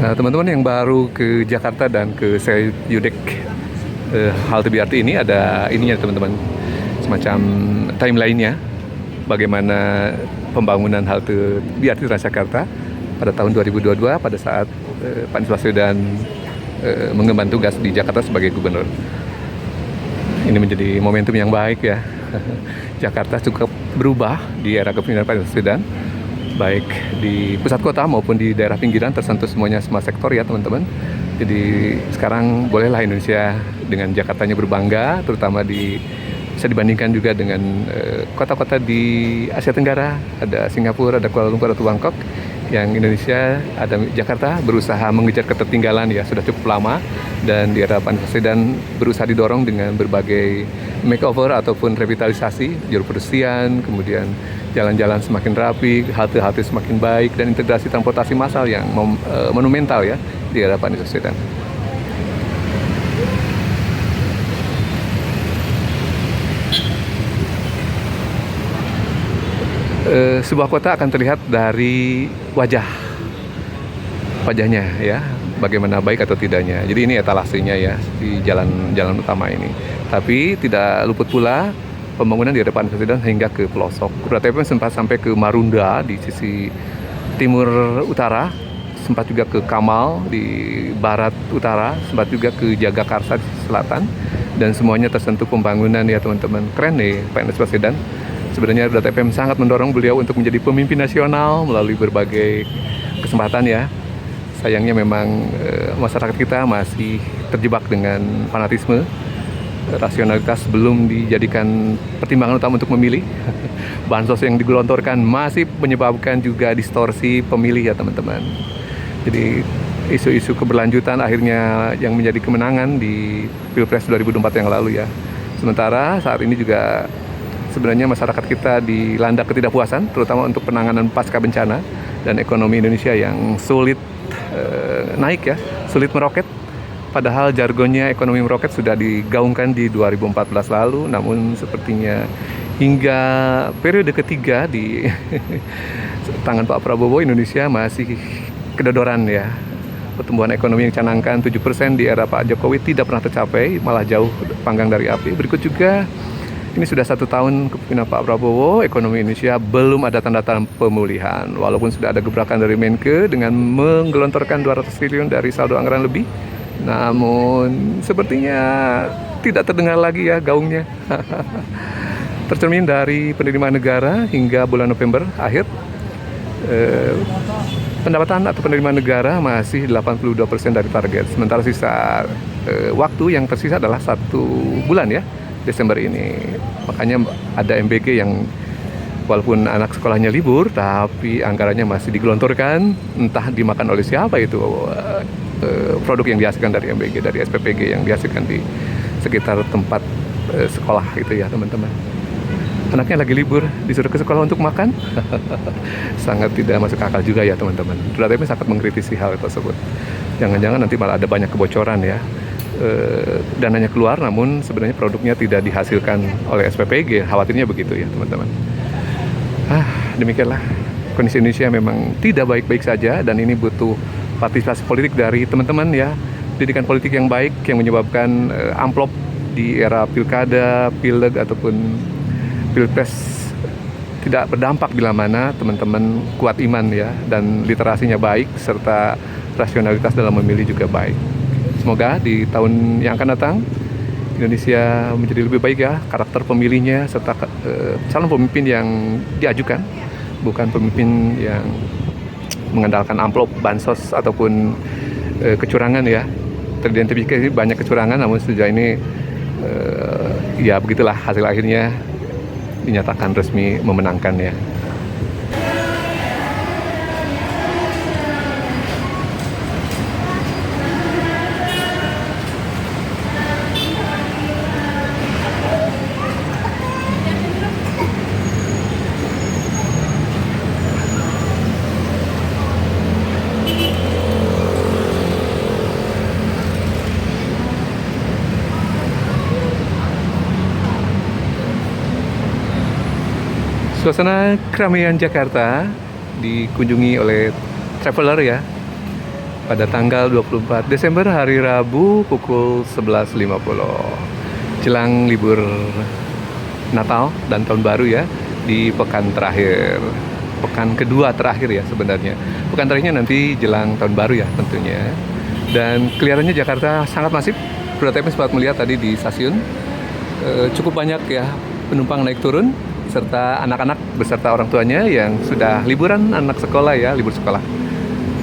Nah, teman-teman yang baru ke Jakarta dan ke Sayudek halte BRT ini ada ininya teman-teman, semacam timeline-nya bagaimana pembangunan halte BRT Transjakarta pada tahun 2022 pada saat Pak Anies Baswedan mengemban tugas di Jakarta sebagai gubernur. Ini menjadi momentum yang baik ya. Jakarta cukup berubah di era kepemimpinan Pak Anies Baswedan, baik di pusat kota maupun di daerah pinggiran tersentuh semuanya semua sektor ya teman-teman. Jadi sekarang bolehlah Indonesia dengan Jakartanya berbangga, terutama bisa dibandingkan juga dengan kota-kota di Asia Tenggara, ada Singapura, ada Kuala Lumpur, ada Bangkok. Yang Indonesia, ada Jakarta berusaha mengejar ketertinggalan ya sudah cukup lama, dan di era Pak Anies Baswedan berusaha didorong dengan berbagai makeover ataupun revitalisasi, jalur pedestrian, kemudian jalan-jalan semakin rapi, halte-halte semakin baik, dan integrasi transportasi massal yang monumental ya di era Pak Anies Baswedan. Sebuah kota akan terlihat dari wajahnya ya, bagaimana baik atau tidaknya. Jadi ini etalasenya ya di jalan-jalan utama ini. Tapi tidak luput pula pembangunan di depan Presiden hingga ke pelosok. Berarti sempat sampai ke Marunda di sisi timur utara, sempat juga ke Kamal di barat utara, sempat juga ke Jagakarsa di selatan, dan semuanya tersentuh pembangunan ya teman-teman. Keren nih Pak Anies Baswedan. Sebenarnya Rudal TPM sangat mendorong beliau untuk menjadi pemimpin nasional melalui berbagai kesempatan ya. Sayangnya memang masyarakat kita masih terjebak dengan fanatisme, rasionalitas belum dijadikan pertimbangan utama untuk memilih. Bansos yang digelontorkan masih menyebabkan juga distorsi pemilih ya teman-teman. Jadi isu-isu keberlanjutan akhirnya yang menjadi kemenangan di Pilpres 2024 yang lalu ya. Sementara saat ini juga sebenarnya masyarakat kita dilanda ketidakpuasan, terutama untuk penanganan pasca bencana dan ekonomi Indonesia yang sulit naik ya, sulit meroket. Padahal jargonnya ekonomi meroket sudah digaungkan di 2014 lalu, namun sepertinya hingga periode ketiga di tangan Pak Prabowo, Indonesia masih kedodoran ya. Pertumbuhan ekonomi yang canangkan 7% di era Pak Jokowi tidak pernah tercapai, malah jauh panggang dari api. Berikut juga, ini sudah 1 tahun kepemimpinan Pak Prabowo, ekonomi Indonesia belum ada tanda-tanda pemulihan. Walaupun sudah ada gebrakan dari Menke dengan menggelontorkan 200 triliun dari saldo anggaran lebih, namun sepertinya tidak terdengar lagi ya gaungnya. Tercermin dari penerimaan negara hingga bulan November akhir, pendapatan atau penerimaan negara masih 82% dari target. Sementara sisa waktu yang tersisa adalah 1 bulan ya, Desember ini. Makanya ada MBG yang walaupun anak sekolahnya libur, tapi anggarannya masih digelontorkan, entah dimakan oleh siapa itu produk yang dihasilkan dari MBG, dari SPPG yang dihasilkan di sekitar tempat sekolah gitu ya teman-teman. Anaknya lagi libur, disuruh ke sekolah untuk makan. Sangat tidak masuk akal juga ya teman-teman. Tapi sangat mengkritisi hal tersebut. Jangan-jangan nanti malah ada banyak kebocoran ya. Dananya keluar namun sebenarnya produknya tidak dihasilkan oleh SPPG, khawatirnya begitu ya teman-teman. Demikianlah kondisi Indonesia memang tidak baik-baik saja, dan ini butuh partisipasi politik dari teman-teman ya, pendidikan politik yang baik yang menyebabkan amplop di era pilkada, pileg ataupun pilpres tidak berdampak bila mana teman-teman kuat iman ya, dan literasinya baik serta rasionalitas dalam memilih juga baik. Semoga di tahun yang akan datang Indonesia menjadi lebih baik ya, karakter pemilihnya serta calon pemimpin yang diajukan, bukan pemimpin yang mengandalkan amplop, bansos ataupun kecurangan ya. Teridentifikasi banyak kecurangan, namun sejauh ini ya begitulah hasil akhirnya dinyatakan resmi memenangkan ya. Suasana keramaian Jakarta dikunjungi oleh traveler ya. pada tanggal 24 Desember hari Rabu pukul 11.50 jelang libur Natal dan Tahun Baru ya, di pekan terakhir, pekan kedua terakhir ya sebenarnya. Pekan terakhirnya nanti jelang Tahun Baru ya tentunya. Dan kelihatannya Jakarta sangat masif. Bro TP sempat melihat tadi di stasiun, cukup banyak ya penumpang naik turun, serta anak-anak beserta orang tuanya yang sudah liburan anak sekolah ya, libur sekolah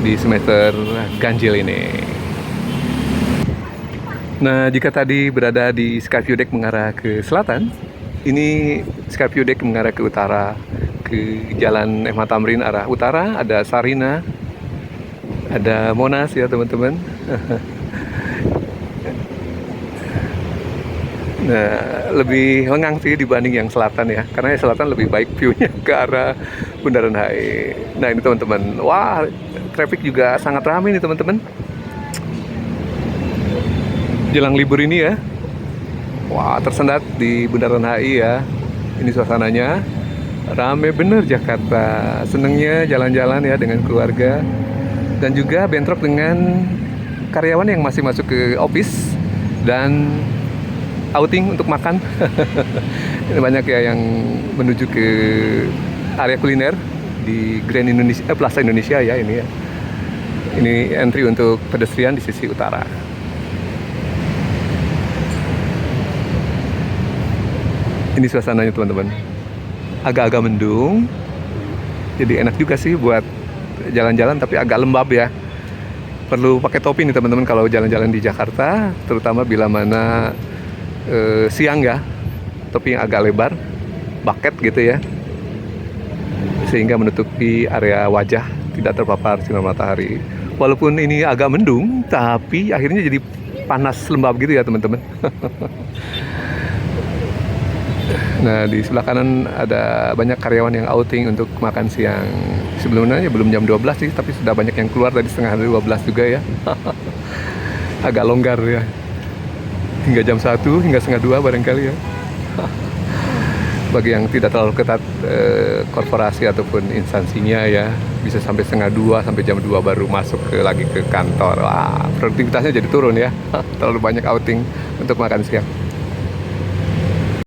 di semester ganjil ini. Nah, jika tadi berada di Skyview Deck mengarah ke selatan, ini Skyview Deck mengarah ke utara, ke Jalan MH Tamrin arah utara, ada Sarina, ada Monas ya teman-teman. Nah, lebih lengang sih dibanding yang selatan ya, karena yang selatan lebih baik view-nya ke arah Bundaran HI. Nah ini teman-teman, wah traffic juga sangat ramai nih teman-teman. Jelang libur ini ya, wah tersendat di Bundaran HI ya. Ini suasananya rame bener Jakarta. Senengnya jalan-jalan ya dengan keluarga, dan juga bentrok dengan karyawan yang masih masuk ke office dan outing untuk makan. Ini banyak ya yang menuju ke area kuliner di Grand Indonesia, Plaza Indonesia ya ini ya. Ini entry untuk pedestrian di sisi utara. Ini suasananya teman-teman, agak-agak mendung, jadi enak juga sih buat jalan-jalan, tapi agak lembab ya. Perlu pakai topi nih teman-teman kalau jalan-jalan di Jakarta, terutama bila mana siang ya. Topi yang agak lebar, bucket gitu ya, sehingga menutupi area wajah, tidak terpapar sinar matahari. Walaupun ini agak mendung, tapi akhirnya jadi panas lembab gitu ya teman-teman. Nah, di sebelah kanan ada banyak karyawan yang outing untuk makan siang. Sebelumnya belum jam 12 sih, tapi sudah banyak yang keluar tadi setengah 12 juga ya. Agak longgar ya. Hingga jam 1, hingga setengah 2 barangkali ya. Bagi yang tidak terlalu ketat korporasi ataupun instansinya ya, bisa sampai setengah 2, sampai jam 2 baru masuk lagi ke kantor. Wah, produktivitasnya jadi turun ya. Terlalu banyak outing untuk makan siang.